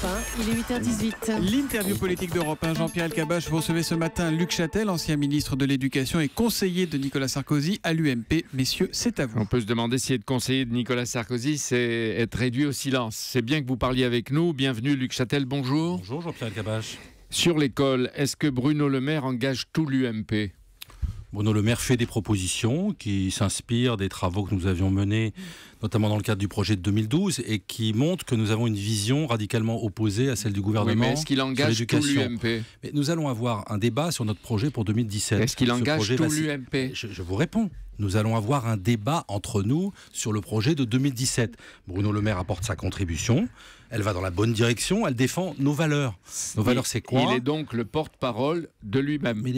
1, il est 8h18. L'interview politique d'Europe 1, Jean-Pierre Elkabbach, vous recevez ce matin Luc Châtel, ancien ministre de l'Éducation et conseiller de Nicolas Sarkozy à l'UMP. Messieurs, c'est à vous. On peut se demander si être conseiller de Nicolas Sarkozy, c'est être réduit au silence. C'est bien que vous parliez avec nous. Bienvenue Luc Châtel, bonjour. Bonjour Jean-Pierre Elkabbach. Sur l'école, est-ce que Bruno Le Maire engage tout l'UMP ? Bruno Le Maire fait des propositions qui s'inspirent des travaux que nous avions menés, notamment dans le cadre du projet de 2012, et qui montrent que nous avons une vision radicalement opposée à celle du gouvernement. Oui, mais est-ce qu'il engage tout l'UMP ? Mais nous allons avoir un débat sur notre projet pour 2017. Est-ce qu'il engage tout l'UMP ? Je vous réponds. Nous allons avoir un débat entre nous sur le projet de 2017. Bruno Le Maire apporte sa contribution. Elle va dans la bonne direction. Elle défend nos valeurs. Nos valeurs, c'est quoi ? Il est donc le porte-parole de lui-même. Mais,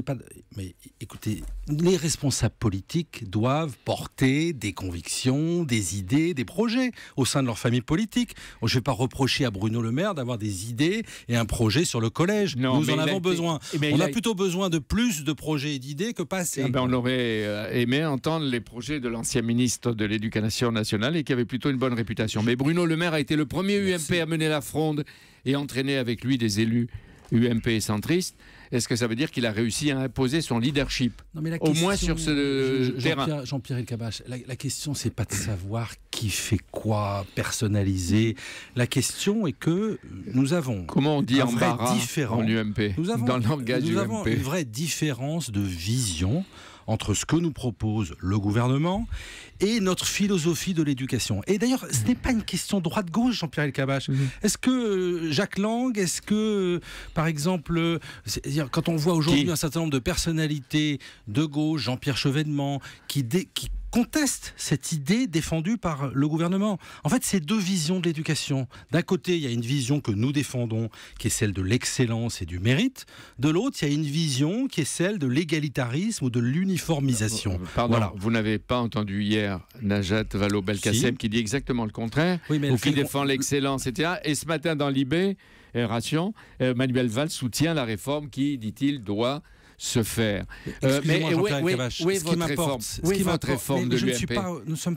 mais écoutez, les responsables politiques doivent porter des convictions, des idées, des projets au sein de leur famille politique. Je ne vais pas reprocher à Bruno Le Maire d'avoir des idées et un projet sur le collège. Non, nous en avons besoin. On a plutôt besoin de plus de projets et d'idées que pas assez. On aurait aimé entendre les projets de l'ancien ministre de l'Éducation nationale et qui avait plutôt une bonne réputation. Mais Bruno Le Maire a été le premier UMP à mener la fronde et entraîner avec lui des élus UMP centristes. Est-ce que ça veut dire qu'il a réussi à imposer son leadership, au moins sur ce terrain ? Jean-Pierre Elkabbach, la question, c'est pas de savoir qui fait quoi, personnalisé. La question est que nous avons comment on dit embarras en UMP, dans le langage nous avons une vraie différence de vision entre ce que nous propose le gouvernement et notre philosophie de l'éducation. Et d'ailleurs, ce n'est pas une question droite-gauche, Jean-Pierre Elkabbach. Est-ce que Jacques Lang, est-ce que, par exemple, quand on voit aujourd'hui un certain nombre de personnalités de gauche, Jean-Pierre Chevènement, qui conteste cette idée défendue par le gouvernement. En fait, c'est deux visions de l'éducation. D'un côté, il y a une vision que nous défendons, qui est celle de l'excellence et du mérite. De l'autre, il y a une vision qui est celle de l'égalitarisme ou de l'uniformisation. Pardon, voilà. Vous n'avez pas entendu hier Najat Vallaud-Belkacem qui dit exactement le contraire, ou qui défend l'excellence, etc. Et ce matin, dans Libération, Manuel Valls soutient la réforme qui, dit-il, doit se faire. Mais votre réforme de l'UMP.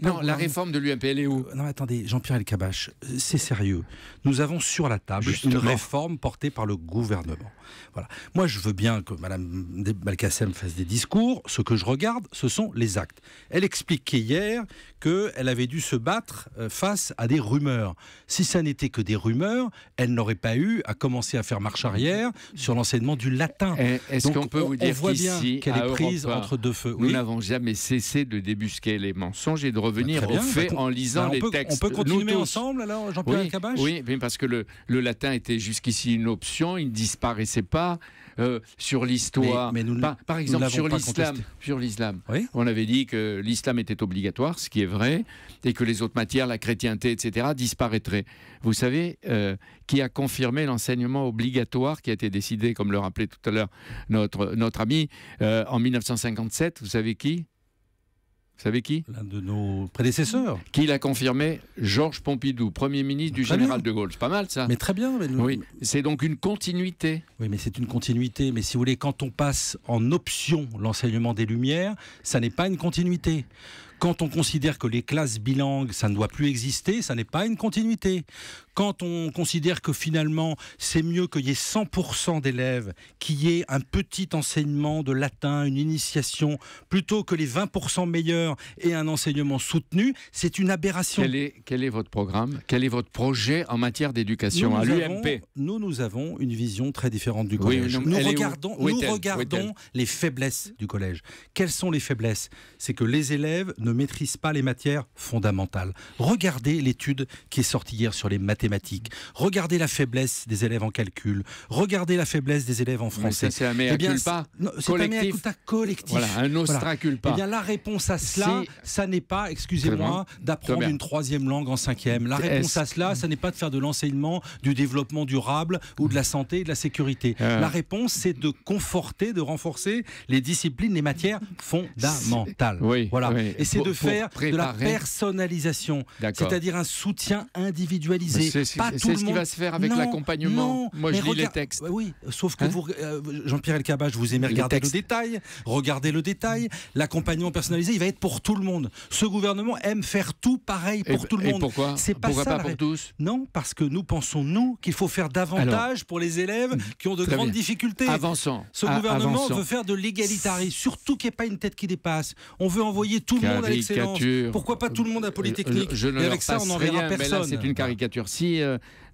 Non, la réforme de l'UMP, elle est où ? Non, attendez, Jean-Pierre Elkabbach, c'est sérieux. Nous avons sur la table une réforme portée par le gouvernement. Voilà. Moi, je veux bien que Mme Belkacem fasse des discours. Ce que je regarde, ce sont les actes. Elle expliquait hier qu'elle avait dû se battre face à des rumeurs. Si ça n'était que des rumeurs, elle n'aurait pas eu à commencer à faire marche arrière sur l'enseignement du latin. Est-ce qu'on peut vous dire voit bien qu'elle est prise entre deux feux. Nous n'avons jamais cessé de débusquer les mensonges et de revenir aux faits en lisant les textes. On peut continuer ensemble alors, Jean-Pierre Elkabbach ? Oui, parce que le latin était jusqu'ici une option, il ne disparaissait pas. Sur l'histoire, par exemple sur l'islam, on avait dit que l'islam était obligatoire, ce qui est vrai, et que les autres matières, la chrétienté, etc., disparaîtraient. Vous savez qui a confirmé l'enseignement obligatoire qui a été décidé, comme le rappelait tout à l'heure notre ami, en 1957, vous savez qui ? Vous savez qui ? L'un de nos prédécesseurs. Qui l'a confirmé ? Georges Pompidou, Premier ministre du général de Gaulle. C'est pas mal, ça ? Mais très bien. Oui, c'est donc une continuité. Oui, mais c'est une continuité. Mais si vous voulez, quand on passe en option l'enseignement des Lumières, ça n'est pas une continuité. Quand on considère que les classes bilingues, ça ne doit plus exister, ça n'est pas une continuité. Quand on considère que finalement, c'est mieux qu'il y ait 100% d'élèves qui aient un petit enseignement de latin, une initiation, plutôt que les 20% meilleurs aient un enseignement soutenu, c'est une aberration. Quel est votre programme ? Quel est votre projet en matière d'éducation à l'UMP ? Nous avons une vision très différente du collège. Nous regardons les faiblesses du collège. Quelles sont les faiblesses ? C'est que les élèves ne maîtrisent pas les matières fondamentales. Regardez l'étude qui est sortie hier sur les mathématiques. Regardez la faiblesse des élèves en calcul. Regardez la faiblesse des élèves en français. Mais ça, c'est un mea culpa collectif. C'est un collectif. Voilà, un ostra culpa. Eh bien, la réponse à cela, ça n'est pas, excusez-moi, d'apprendre une troisième langue en cinquième. La réponse à cela, ça n'est pas de faire de l'enseignement, du développement durable ou de la santé et de la sécurité. La réponse, c'est de conforter, de renforcer les disciplines, les matières fondamentales. Voilà. Et c'est de faire de la personnalisation, c'est-à-dire un soutien individualisé. C'est ce qui va se faire avec l'accompagnement. Moi, je lis les textes. Oui, sauf que vous, Jean-Pierre Elkabbach, vous aimez regarder le détail. Regardez le détail. L'accompagnement personnalisé, il va être pour tout le monde. Ce gouvernement aime faire tout pareil pour tout le monde. Et pourquoi? Pourquoi pas pour tous? Non, parce que nous pensons, qu'il faut faire davantage pour les élèves qui ont de grandes difficultés. Avançons. Ce gouvernement veut faire de l'égalitarisme, surtout qu'il n'y ait pas une tête qui dépasse. On veut envoyer tout le monde à l'excellence. Pourquoi pas tout le monde à Polytechnique? Et avec ça, on n'enverra personne. Mais là, c'est une caricature. Si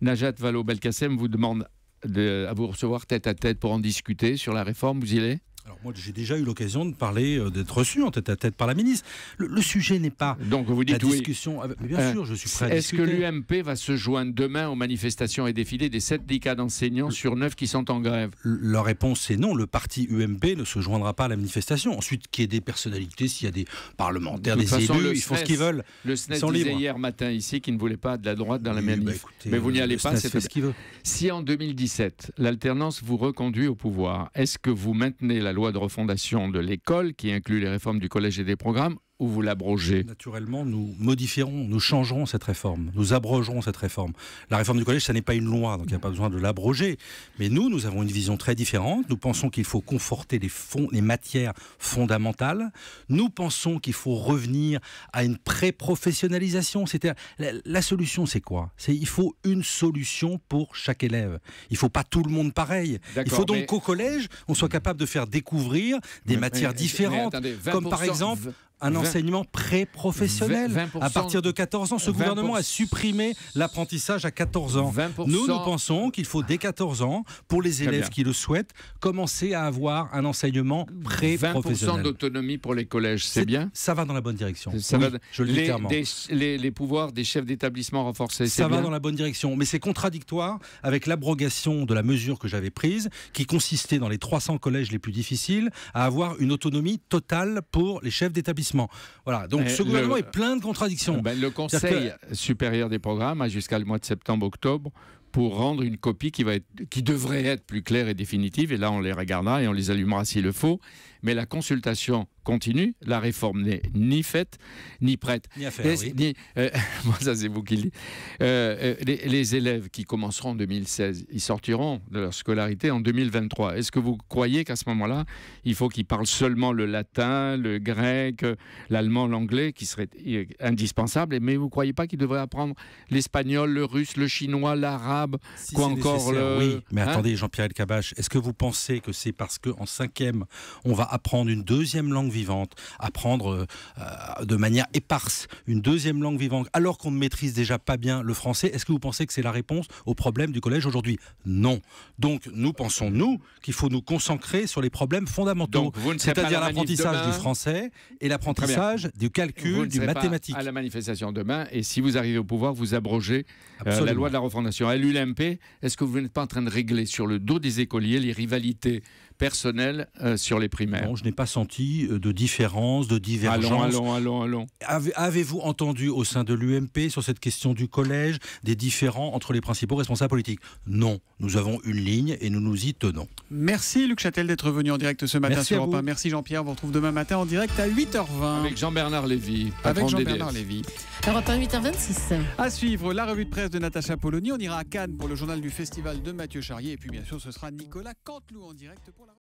Najat Vallaud-Belkacem vous demande à vous recevoir tête à tête pour en discuter sur la réforme, vous y allez? Alors moi, j'ai déjà eu l'occasion de parler, d'être reçu en tête-à-tête par la ministre. Le sujet n'est pas donc vous dites la discussion. Mais bien sûr, je suis prêt à discuter. Est-ce que l'UMP va se joindre demain aux manifestations et défilés des 7 syndicats d'enseignants sur 9 qui sont en grève? La réponse est non. Le parti UMP ne se joindra pas à la manifestation. Ensuite, qu'il y ait des personnalités, s'il y a des parlementaires, des élus, ils font ce qu'ils veulent. Le SNES disait hier matin ici qu'il ne voulait pas de la droite dans la manif. Mais vous n'y allez pas, c'est ce qu'il veut. Si en 2017, l'alternance vous reconduit au pouvoir, est-ce que vous maintenez la loi de refondation de l'école qui inclut les réformes du collège et des programmes ou vous l'abrogez? Naturellement, nous modifierons, nous changerons cette réforme, nous abrogerons cette réforme. La réforme du collège, ça n'est pas une loi, donc il n'y a pas besoin de l'abroger. Mais nous avons une vision très différente. Nous pensons qu'il faut conforter les matières fondamentales. Nous pensons qu'il faut revenir à une pré-professionnalisation. C'est-à-dire, la solution, c'est quoi? Il faut une solution pour chaque élève. Il ne faut pas tout le monde pareil. Il faut donc qu'au collège, on soit capable de faire découvrir des matières différentes, comme par exemple un enseignement pré-professionnel à partir de 14 ans. Ce gouvernement a supprimé l'apprentissage à 14 ans. Nous pensons qu'il faut dès 14 ans, pour les élèves qui le souhaitent, commencer à avoir un enseignement pré-professionnel. 20% d'autonomie pour les collèges, c'est bien? Ça va dans la bonne direction. Je le dis clairement. Les pouvoirs des chefs d'établissement renforcés, c'est bien? Ça va dans la bonne direction, mais c'est contradictoire avec l'abrogation de la mesure que j'avais prise, qui consistait dans les 300 collèges les plus difficiles à avoir une autonomie totale pour les chefs d'établissement. Voilà, donc ce gouvernement est plein de contradictions. Le Conseil supérieur des programmes a jusqu'à le mois de septembre-octobre pour rendre une copie qui devrait être plus claire et définitive. Et là, on les regardera et on les allumera s'il le faut. Mais la consultation continue. La réforme n'est ni faite, ni prête. Ni à faire, oui. Moi, ça, c'est vous qui le dites. Les élèves qui commenceront en 2016, ils sortiront de leur scolarité en 2023. Est-ce que vous croyez qu'à ce moment-là, il faut qu'ils parlent seulement le latin, le grec, l'allemand, l'anglais, qui serait indispensable, mais vous ne croyez pas qu'ils devraient apprendre l'espagnol, le russe, le chinois, l'arabe, Oui, mais attendez, Jean-Pierre Elkabbach, est-ce que vous pensez que c'est parce qu'en 5e, on va apprendre une deuxième langue vivante, apprendre de manière éparse une deuxième langue vivante, alors qu'on ne maîtrise déjà pas bien le français? Est-ce que vous pensez que c'est la réponse au problème du collège aujourd'hui? Non. Donc nous pensons, qu'il faut nous concentrer sur les problèmes fondamentaux, c'est-à-dire l'apprentissage du français et l'apprentissage du calcul, du mathématique. À la manifestation demain, et si vous arrivez au pouvoir, vous abrogez la loi de la refondation. À l'UMP, est-ce que vous n'êtes pas en train de régler sur le dos des écoliers les rivalités personnelles sur les primaires? Non, je n'ai pas senti de différence, de divergence. Allons. Avez-vous entendu au sein de l'UMP sur cette question du collège des différends entre les principaux responsables politiques? Non, nous avons une ligne et nous nous y tenons. Merci Luc Châtel d'être venu en direct ce matin sur Europe 1. Merci Jean-Pierre, on vous retrouve demain matin en direct à 8h20. Avec Jean-Bernard Lévy. Avec Jean-Bernard Lévy. Europe 1, 8h26. À suivre, la revue de presse de Natacha Polony. On ira à Cannes pour le journal du festival de Mathieu Charrier. Et puis bien sûr, ce sera Nicolas Canteloup en direct pour la...